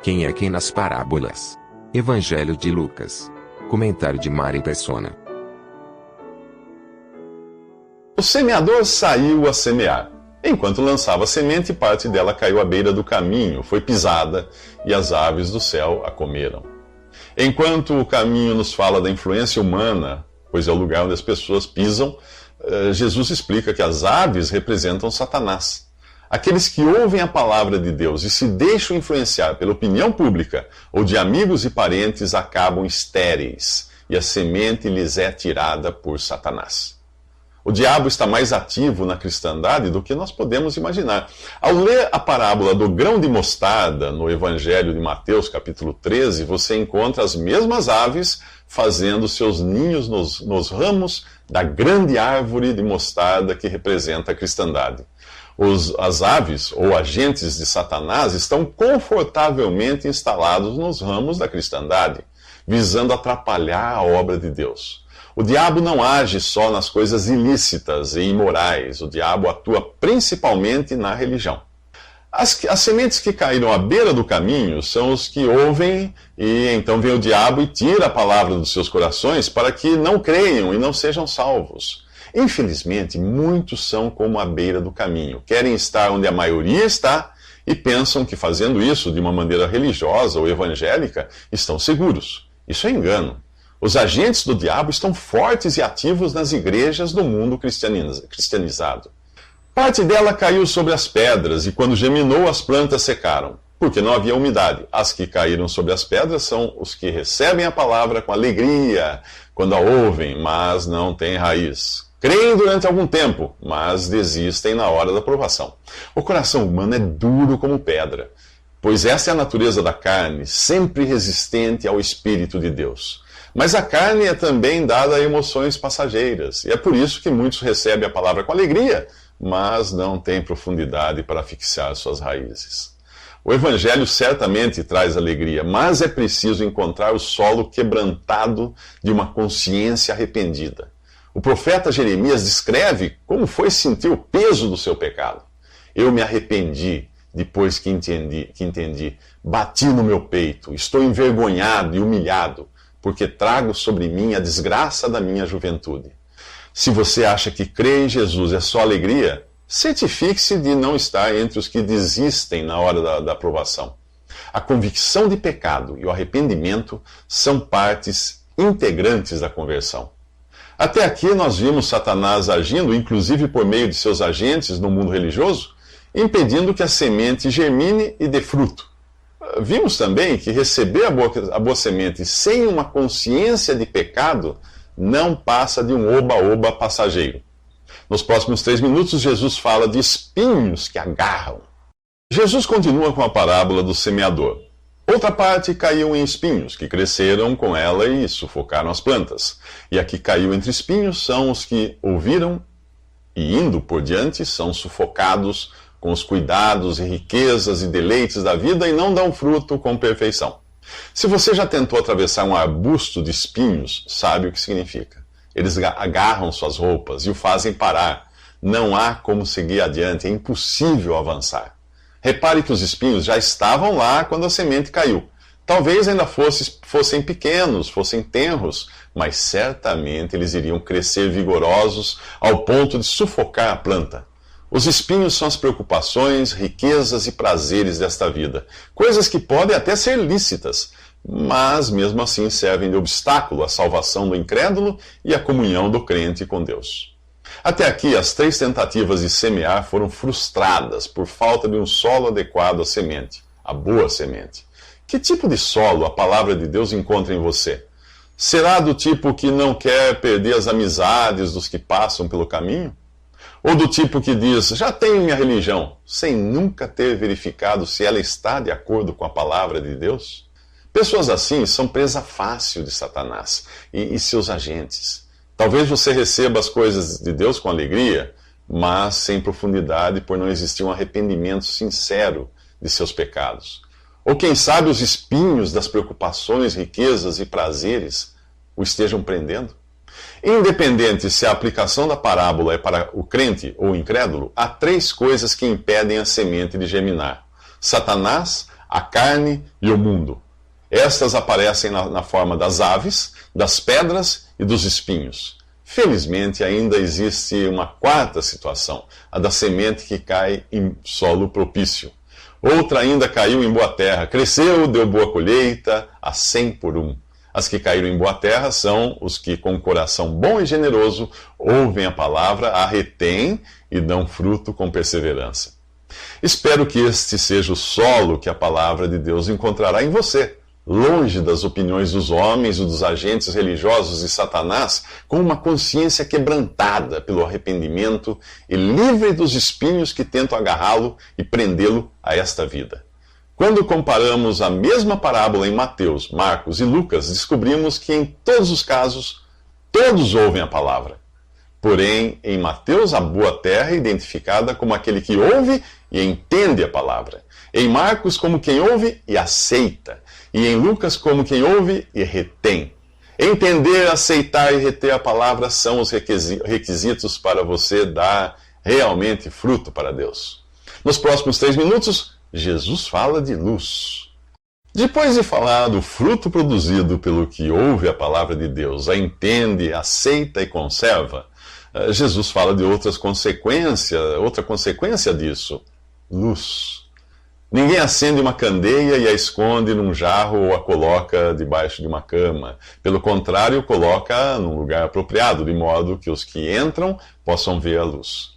Quem é quem nas parábolas? Evangelho de Lucas. Comentário de Mari Persona. O semeador saiu a semear. Enquanto lançava a semente, parte dela caiu à beira do caminho, foi pisada, e as aves do céu a comeram. Enquanto o caminho nos fala da influência humana, pois é o lugar onde as pessoas pisam, Jesus explica que as aves representam Satanás. Aqueles que ouvem a palavra de Deus e se deixam influenciar pela opinião pública ou de amigos e parentes acabam estéreis, e a semente lhes é tirada por Satanás. O diabo está mais ativo na cristandade do que nós podemos imaginar. Ao ler a parábola do grão de mostarda no Evangelho de Mateus, capítulo 13, você encontra as mesmas aves fazendo seus ninhos nos ramos da grande árvore de mostarda que representa a cristandade. As aves, ou agentes de Satanás, estão confortavelmente instalados nos ramos da cristandade, visando atrapalhar a obra de Deus. O diabo não age só nas coisas ilícitas e imorais. O diabo atua principalmente na religião. As sementes que caíram à beira do caminho são os que ouvem, e então vem o diabo e tira a palavra dos seus corações para que não creiam e não sejam salvos. Infelizmente, muitos são como a beira do caminho. Querem estar onde a maioria está e pensam que fazendo isso de uma maneira religiosa ou evangélica estão seguros. Isso é engano. Os agentes do diabo estão fortes e ativos nas igrejas do mundo cristianizado. Parte dela caiu sobre as pedras, e quando germinou, as plantas secaram, porque não havia umidade. As que caíram sobre as pedras são os que recebem a palavra com alegria, quando a ouvem, mas não têm raiz. Creem durante algum tempo, mas desistem na hora da provação. O coração humano é duro como pedra, pois essa é a natureza da carne, sempre resistente ao Espírito de Deus. Mas a carne é também dada a emoções passageiras, e é por isso que muitos recebem a palavra com alegria, mas não têm profundidade para fixar suas raízes. O Evangelho certamente traz alegria, mas é preciso encontrar o solo quebrantado de uma consciência arrependida. O profeta Jeremias descreve como foi sentir o peso do seu pecado. Eu me arrependi depois que entendi. Bati no meu peito, estou envergonhado e humilhado, porque trago sobre mim a desgraça da minha juventude. Se você acha que crer em Jesus é só alegria, certifique-se de não estar entre os que desistem na hora da aprovação. A convicção de pecado e o arrependimento são partes integrantes da conversão. Até aqui nós vimos Satanás agindo, inclusive por meio de seus agentes no mundo religioso, impedindo que a semente germine e dê fruto. Vimos também que receber a boa semente sem uma consciência de pecado não passa de um oba-oba passageiro. Nos próximos 3 minutos, Jesus fala de espinhos que agarram. Jesus continua com a parábola do semeador. Outra parte caiu em espinhos, que cresceram com ela e sufocaram as plantas. E a que caiu entre espinhos são os que ouviram e, indo por diante, são sufocados com os cuidados e riquezas e deleites da vida e não dão fruto com perfeição. Se você já tentou atravessar um arbusto de espinhos, sabe o que significa. Eles agarram suas roupas e o fazem parar. Não há como seguir adiante, é impossível avançar. Repare que os espinhos já estavam lá quando a semente caiu. Talvez ainda fossem pequenos, fossem tenros, mas certamente eles iriam crescer vigorosos ao ponto de sufocar a planta. Os espinhos são as preocupações, riquezas e prazeres desta vida. Coisas que podem até ser lícitas, mas mesmo assim servem de obstáculo à salvação do incrédulo e à comunhão do crente com Deus. Até aqui, as 3 tentativas de semear foram frustradas por falta de um solo adequado à semente, a boa semente. Que tipo de solo a palavra de Deus encontra em você? Será do tipo que não quer perder as amizades dos que passam pelo caminho? Ou do tipo que diz, já tenho minha religião, sem nunca ter verificado se ela está de acordo com a palavra de Deus? Pessoas assim são presa fácil de Satanás e seus agentes. Talvez você receba as coisas de Deus com alegria, mas sem profundidade por não existir um arrependimento sincero de seus pecados. Ou quem sabe os espinhos das preocupações, riquezas e prazeres o estejam prendendo? Independente se a aplicação da parábola é para o crente ou o incrédulo, há 3 coisas que impedem a semente de germinar: Satanás, a carne e o mundo. Estas aparecem na forma das aves, das pedras e dos espinhos. Felizmente, ainda existe uma quarta situação, a da semente que cai em solo propício. Outra ainda caiu em boa terra, cresceu, deu boa colheita, a 100 por 1. As que caíram em boa terra são os que, com coração bom e generoso, ouvem a palavra, a retêm e dão fruto com perseverança. Espero que este seja o solo que a palavra de Deus encontrará em você, longe das opiniões dos homens e dos agentes religiosos e Satanás, com uma consciência quebrantada pelo arrependimento e livre dos espinhos que tentam agarrá-lo e prendê-lo a esta vida. Quando comparamos a mesma parábola em Mateus, Marcos e Lucas, descobrimos que em todos os casos, todos ouvem a palavra. Porém, em Mateus, a boa terra é identificada como aquele que ouve e entende a palavra. Em Marcos, como quem ouve e aceita. E em Lucas, como quem ouve e retém. Entender, aceitar e reter a palavra são os requisitos para você dar realmente fruto para Deus. Nos próximos 3 minutos, Jesus fala de luz. Depois de falar do fruto produzido pelo que ouve a palavra de Deus, a entende, aceita e conserva, Jesus fala de outra consequência disso: luz. Ninguém acende uma candeia e a esconde num jarro ou a coloca debaixo de uma cama. Pelo contrário, coloca num lugar apropriado, de modo que os que entram possam ver a luz.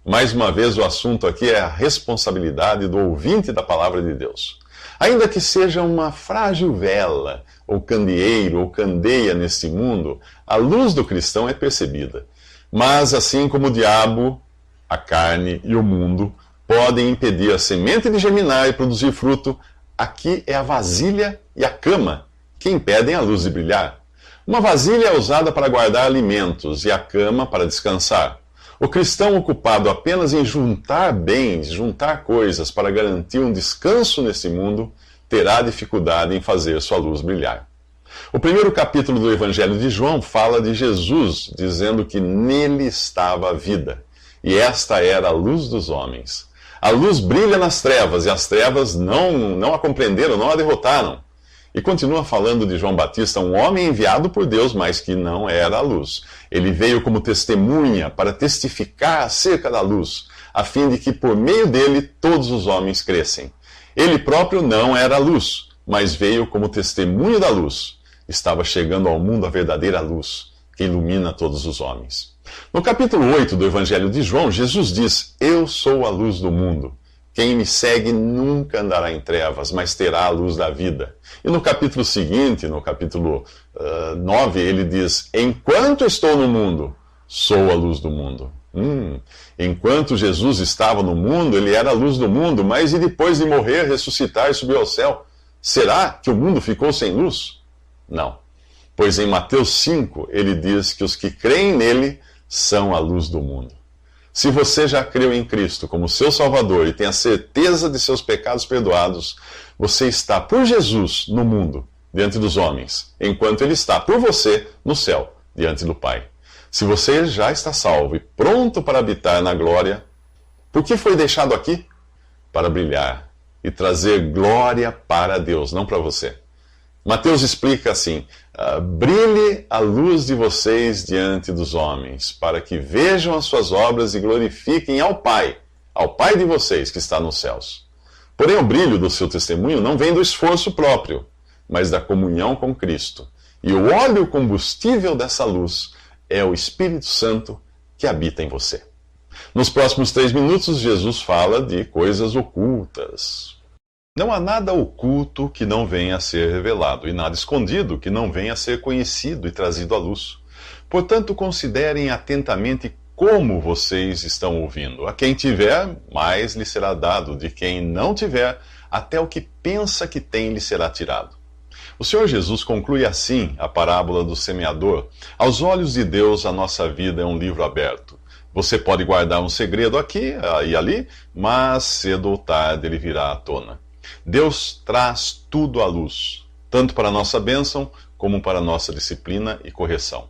Mais uma vez, o assunto aqui é a responsabilidade do ouvinte da palavra de Deus. Ainda que seja uma frágil vela, ou candeeiro, ou candeia neste mundo, a luz do cristão é percebida. Mas, assim como o diabo, a carne e o mundo podem impedir a semente de germinar e produzir fruto, aqui é a vasilha e a cama que impedem a luz de brilhar. Uma vasilha é usada para guardar alimentos e a cama para descansar. O cristão ocupado apenas em juntar bens, juntar coisas para garantir um descanso nesse mundo, terá dificuldade em fazer sua luz brilhar. O primeiro capítulo do Evangelho de João fala de Jesus, dizendo que nele estava a vida, e esta era a luz dos homens. A luz brilha nas trevas, e as trevas não a compreenderam, não a derrotaram. E continua falando de João Batista, um homem enviado por Deus, mas que não era a luz. Ele veio como testemunha para testificar acerca da luz, a fim de que por meio dele todos os homens crescem. Ele próprio não era a luz, mas veio como testemunho da luz. Estava chegando ao mundo a verdadeira luz, que ilumina todos os homens. No capítulo 8 do Evangelho de João, Jesus diz: Eu sou a luz do mundo. Quem me segue nunca andará em trevas, mas terá a luz da vida. E no capítulo seguinte, no capítulo 9, ele diz: Enquanto estou no mundo, sou a luz do mundo. Enquanto Jesus estava no mundo, ele era a luz do mundo, mas e depois de morrer, ressuscitar e subir ao céu? Será que o mundo ficou sem luz? Não. Pois em Mateus 5, ele diz que os que creem nele são a luz do mundo. Se você já creu em Cristo como seu Salvador e tem a certeza de seus pecados perdoados, você está por Jesus no mundo, diante dos homens, enquanto ele está por você no céu, diante do Pai. Se você já está salvo e pronto para habitar na glória, por que foi deixado aqui? Para brilhar e trazer glória para Deus, não para você. Mateus explica assim: brilhe a luz de vocês diante dos homens, para que vejam as suas obras e glorifiquem ao Pai de vocês que está nos céus. Porém, o brilho do seu testemunho não vem do esforço próprio, mas da comunhão com Cristo. E o óleo combustível dessa luz é o Espírito Santo que habita em você. Nos próximos 3 minutos, Jesus fala de coisas ocultas. Não há nada oculto que não venha a ser revelado, e nada escondido que não venha a ser conhecido e trazido à luz. Portanto, considerem atentamente como vocês estão ouvindo. A quem tiver, mais lhe será dado; de quem não tiver, até o que pensa que tem lhe será tirado. O Senhor Jesus conclui assim a parábola do semeador: aos olhos de Deus, a nossa vida é um livro aberto. Você pode guardar um segredo aqui e ali, mas cedo ou tarde ele virá à tona. Deus traz tudo à luz, tanto para a nossa bênção, como para a nossa disciplina e correção.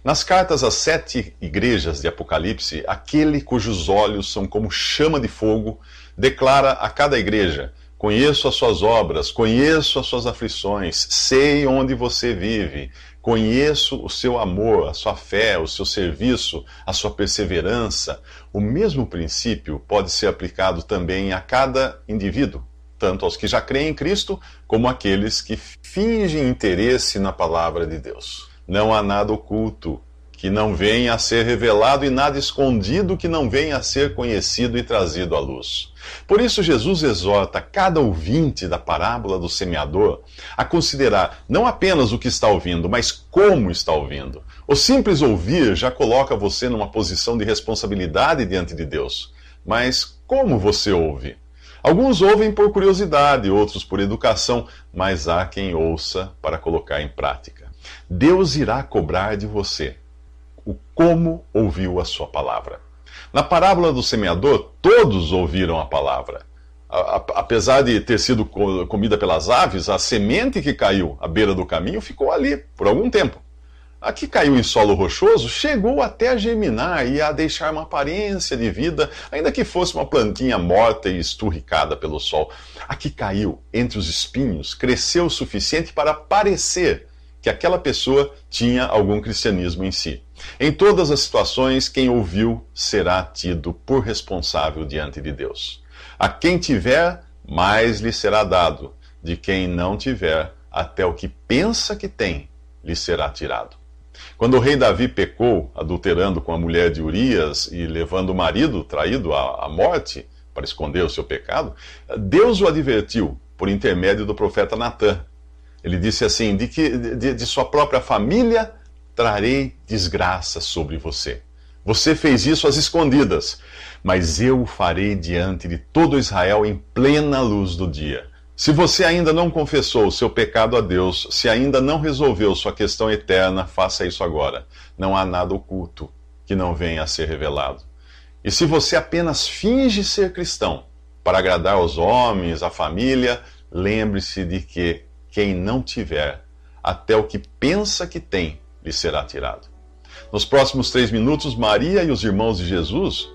Nas cartas às 7 igrejas de Apocalipse, aquele cujos olhos são como chama de fogo, declara a cada igreja: Conheço as suas obras, conheço as suas aflições, sei onde você vive, conheço o seu amor, a sua fé, o seu serviço, a sua perseverança. O mesmo princípio pode ser aplicado também a cada indivíduo, tanto aos que já creem em Cristo, como àqueles que fingem interesse na palavra de Deus. Não há nada oculto que não venha a ser revelado e nada escondido que não venha a ser conhecido e trazido à luz. Por isso, Jesus exorta cada ouvinte da parábola do semeador a considerar não apenas o que está ouvindo, mas como está ouvindo. O simples ouvir já coloca você numa posição de responsabilidade diante de Deus. Mas como você ouve? Alguns ouvem por curiosidade, outros por educação, mas há quem ouça para colocar em prática. Deus irá cobrar de você o como ouviu a sua palavra. Na parábola do semeador, todos ouviram a palavra. Apesar de ter sido comida pelas aves, a semente que caiu à beira do caminho ficou ali por algum tempo. A que caiu em solo rochoso chegou até a germinar e a deixar uma aparência de vida, ainda que fosse uma plantinha morta e esturricada pelo sol. A que caiu entre os espinhos cresceu o suficiente para parecer que aquela pessoa tinha algum cristianismo em si. Em todas as situações, quem ouviu será tido por responsável diante de Deus. A quem tiver, mais lhe será dado. De quem não tiver, até o que pensa que tem, lhe será tirado. Quando o rei Davi pecou, adulterando com a mulher de Urias e levando o marido traído à morte para esconder o seu pecado, Deus o advertiu por intermédio do profeta Natã. Ele disse assim: de sua própria família trarei desgraça sobre você. Você fez isso às escondidas, mas eu o farei diante de todo Israel em plena luz do dia. Se você ainda não confessou o seu pecado a Deus, se ainda não resolveu sua questão eterna, faça isso agora. Não há nada oculto que não venha a ser revelado. E se você apenas finge ser cristão para agradar aos homens, à família, lembre-se de que quem não tiver, até o que pensa que tem, lhe será tirado. Nos próximos 3 minutos, Maria e os irmãos de Jesus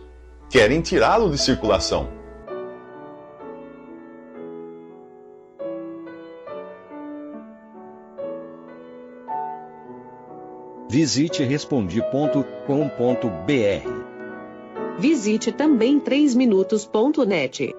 querem tirá-lo de circulação. Visite Respondi.com.br. Visite também 3minutos.net.